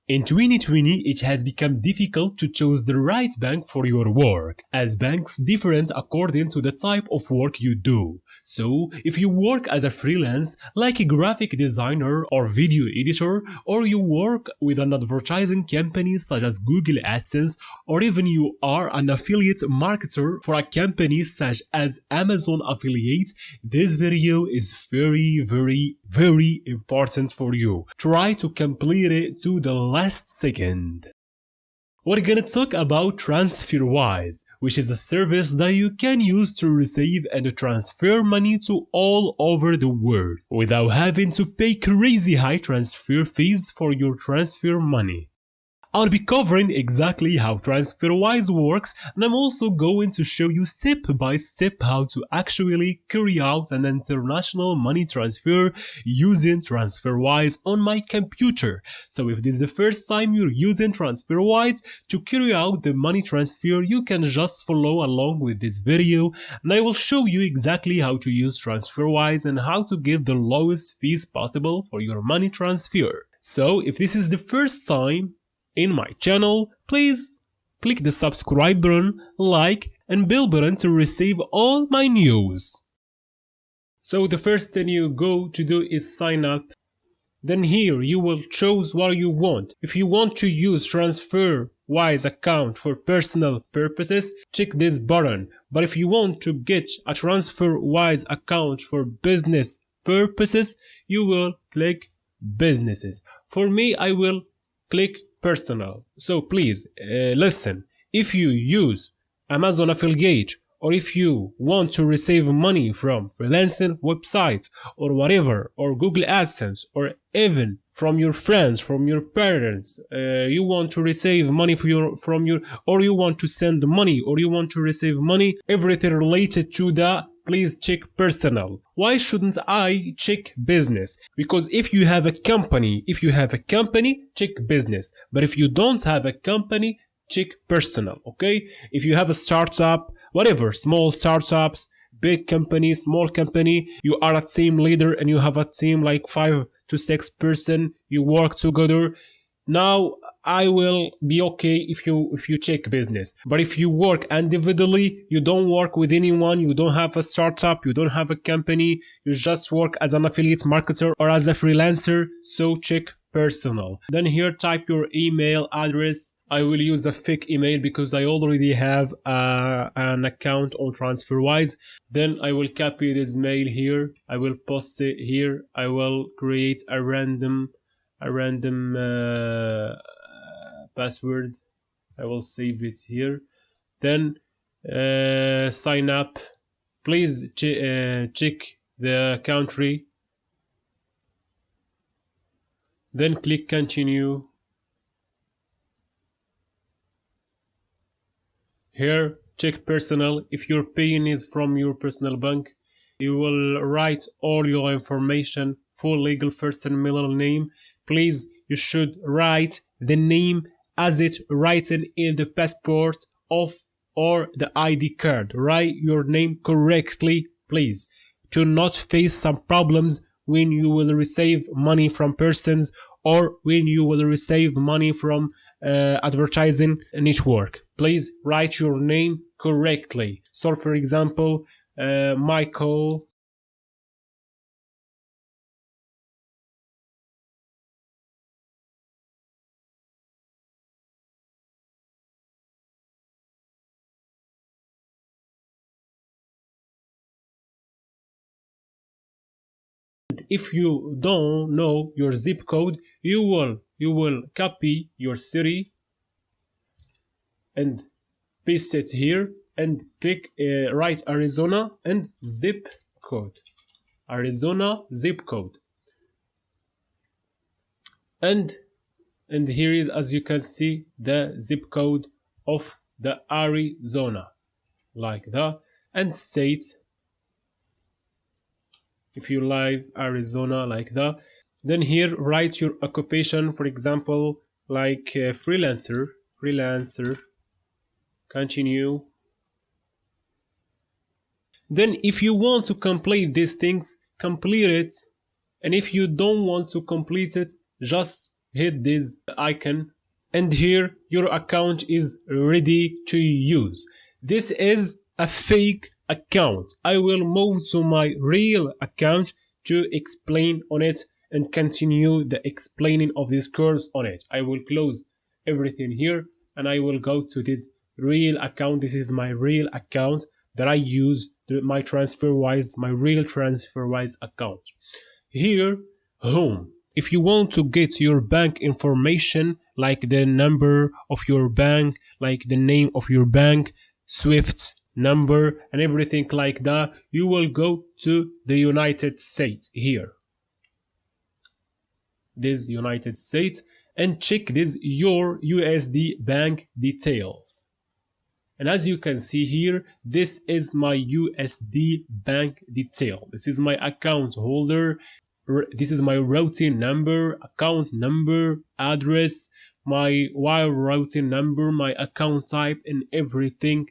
In 2020, it has become difficult to choose the right bank for your work, as banks differ according to the type of work you do. So, if you work as a freelance, like a graphic designer or video editor, or you work with an advertising company such as Google AdSense, or even you are an affiliate marketer for a company such as Amazon Affiliate, this video is very important for you. Try to complete it to the last second. We're gonna talk about TransferWise, which is a service that you can use to receive and transfer money to all over the world without having to pay crazy high transfer fees for your transfer money. I'll be covering exactly how TransferWise works, and I'm also going to show you step by step how to actually carry out an international money transfer using TransferWise on my computer. So if this is the first time you're using TransferWise to carry out the money transfer, you can just follow along with this video, and I will show you exactly how to use TransferWise and how to get the lowest fees possible for your money transfer. So if this is the first time in my channel, please click the subscribe button, like and bell button to receive all my news. So the first thing you go to do is sign up. Then here you will choose what you want. If you want to use TransferWise account for personal purposes, check this button. But if you want to get a TransferWise account for business purposes, you will click businesses. For me, I will click personal. So please listen, if you use Amazon Affiliate, or if you want to receive money from freelancing websites or whatever, or Google AdSense, or even from your friends, from your parents, you want to receive money or you want to send money, or you want to receive money, everything related to that, please check personal. Why shouldn't I check business? Because if you have a company, check business. But if you don't have a company, check personal, okay? If you have a startup, whatever, small startups, big company, small company, you are a team leader and you have a team like 5 to 6 person, you work together. Now I will be okay if you check business. But if you work individually, you don't work with anyone, you don't have a startup, you don't have a company, you just work as an affiliate marketer or as a freelancer, so check personal. Then here type your email address. I will use a fake email because I already have an account on TransferWise. Then I will copy this mail here, I will post it here, I will create a random password, I will save it here. Then sign up. Please check the country, then click continue. Here check personal. If your paying is from your personal bank, you will write all your information, full legal first and middle name. Please, you should write the name as it written in the passport or the ID card. Write your name correctly, please, to not face some problems when you will receive money from persons or when you will receive money from advertising network. Please write your name correctly. So for example, Michael. If you don't know your zip code, you will copy your city and paste it here and click write Arizona and zip code, Arizona zip code, and here is, as you can see, the zip code of the Arizona, like that, and state if you live Arizona, like that. Then here write your occupation, for example, like freelancer, continue. Then if you want to complete these things, complete it, and if you don't want to complete it, just hit this icon, and here your account is ready to use. This is a fake account. I will move to my real account to explain on it and continue the explaining of this course on it. I will close everything here and I will go to this real account. This is my real account that I use, my TransferWise, my real TransferWise account. Here, home. If you want to get your bank information, like the number of your bank, like the name of your bank, SWIFT number, and everything like that, you will go to the United States here. This United States, and check this your USD bank details. And as you can see here, this is my USD bank detail. This is my account holder. This is my routing number, account number, address, my wire routing number, my account type, and everything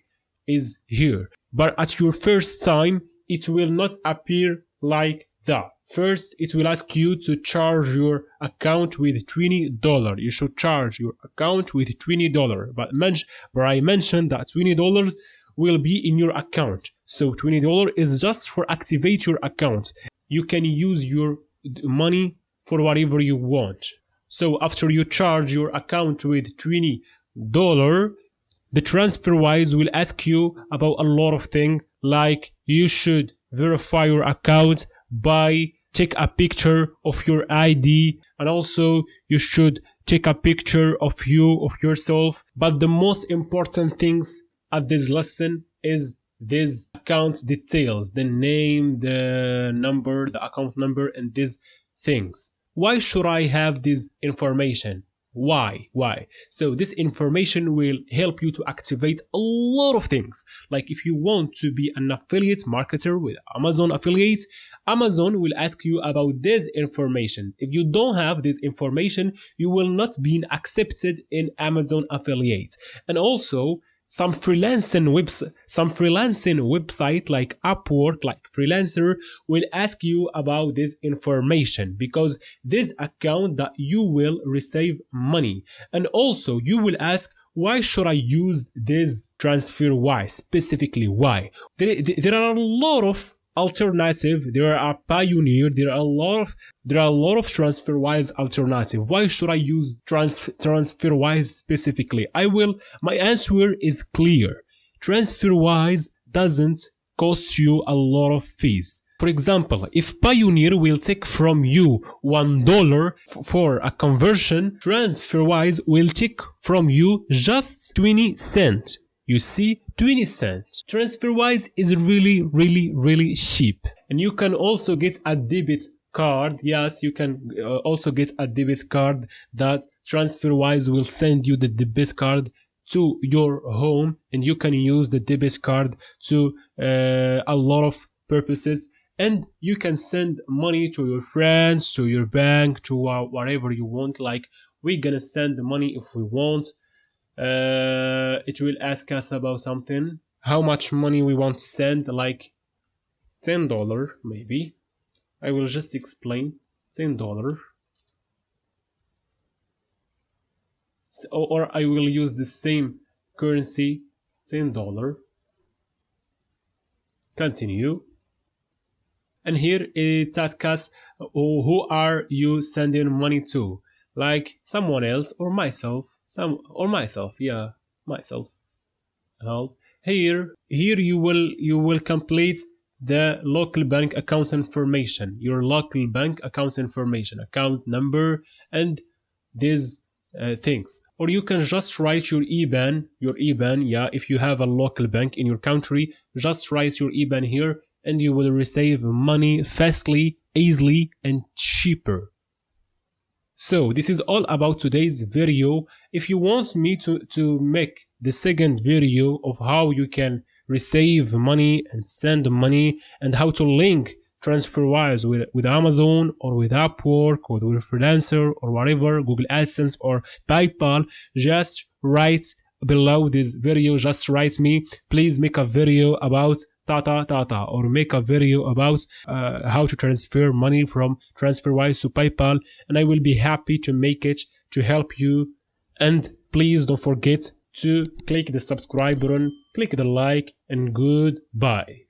is here. But at your first time, it will not appear like that. First, it will ask you to charge your account with $20. You should charge your account with $20. But I mentioned that $20 will be in your account. So $20 is just for activate your account. You can use your money for whatever you want. So after you charge your account with $20, the TransferWise will ask you about a lot of things, like you should verify your account by take a picture of your ID, and also you should take a picture of yourself. But the most important things at this lesson is this account details, the name, the number, the account number, and these things. Why should I have this information? Why? So this information will help you to activate a lot of things. Like if you want to be an affiliate marketer with Amazon affiliate, Amazon will ask you about this information. If you don't have this information, you will not be accepted in Amazon affiliate. And also some freelancing website like Upwork, like Freelancer, will ask you about this information, because this account that you will receive money. And also you will ask, why should I use this TransferWise specifically? Why? There are a lot of alternative. There are Pioneer. There are a lot of TransferWise alternative. Why should I use TransferWise specifically? My answer is clear. TransferWise doesn't cost you a lot of fees. For example, if Pioneer will take from you $1 for a conversion, TransferWise will take from you just 20 cents. You see, 20 cents. TransferWise is really cheap. And you can also get a debit card. Yes, you can also get a debit card that TransferWise will send you the debit card to your home, and you can use the debit card to a lot of purposes. And you can send money to your friends, to your bank, to whatever you want. Like we're gonna send the money if we want. It will ask us about something, how much money we want to send, like $10 maybe. I will just explain. $10, or I will use the same currency, $10. Continue. And here it asks us, who are you sending money to? Like someone else or myself. Myself. Here you will complete the local bank account information, your local bank account information, account number, and these things. Or you can just write your IBAN. Yeah, if you have a local bank in your country, just write your IBAN here, and you will receive money fastly, easily, and cheaper. So this is all about today's video. If you want me to make the second video of how you can receive money and send money, and how to link TransferWise with Amazon or with Upwork or with Freelancer or whatever, Google AdSense or PayPal, just write below this video. Just write me, please make a video about Tata, or make a video about how to transfer money from TransferWise to PayPal, and I will be happy to make it to help you. And please don't forget to click the subscribe button, click the like, and goodbye.